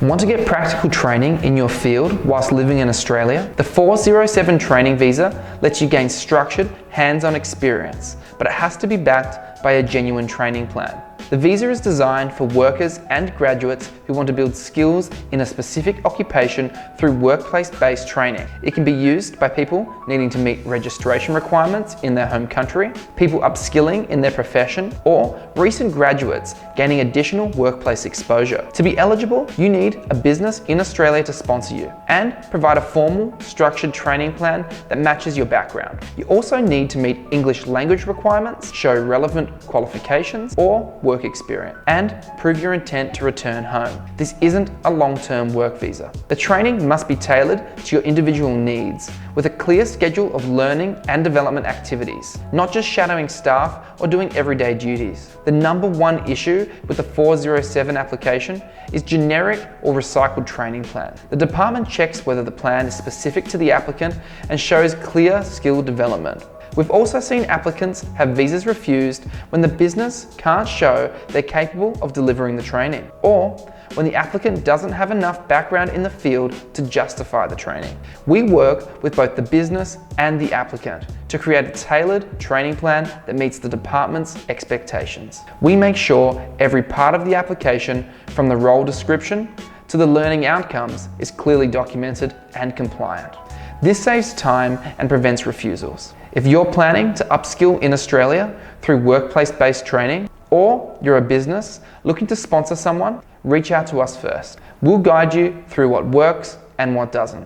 Want to get practical training in your field whilst living in Australia? The 407 training visa lets you gain structured, hands-on experience, but it has to be backed by a genuine training plan. The visa is designed for workers and graduates who want to build skills in a specific occupation through workplace-based training. It can be used by people needing to meet registration requirements in their home country, people upskilling in their profession, or recent graduates gaining additional workplace exposure. To be eligible, you need a business in Australia to sponsor you and provide a formal, structured training plan that matches your background. You also need to meet English language requirements, show relevant qualifications or work experience, and prove your intent to return home. This isn't a long-term work visa. The training must be tailored to your individual needs with a clear schedule of learning and development activities, not just shadowing staff or doing everyday duties. The number one issue with the 407 application is generic or recycled training plan. The department checks whether the plan is specific to the applicant and shows clear skill development. We've also seen applicants have visas refused when the business can't show they're capable of delivering the training, or when the applicant doesn't have enough background in the field to justify the training. We work with both the business and the applicant to create a tailored training plan that meets the department's expectations. We make sure every part of the application, from the role description to the learning outcomes, is clearly documented and compliant. This saves time and prevents refusals. If you're planning to upskill in Australia through workplace-based training, or you're a business looking to sponsor someone, reach out to us first. We'll guide you through what works and what doesn't.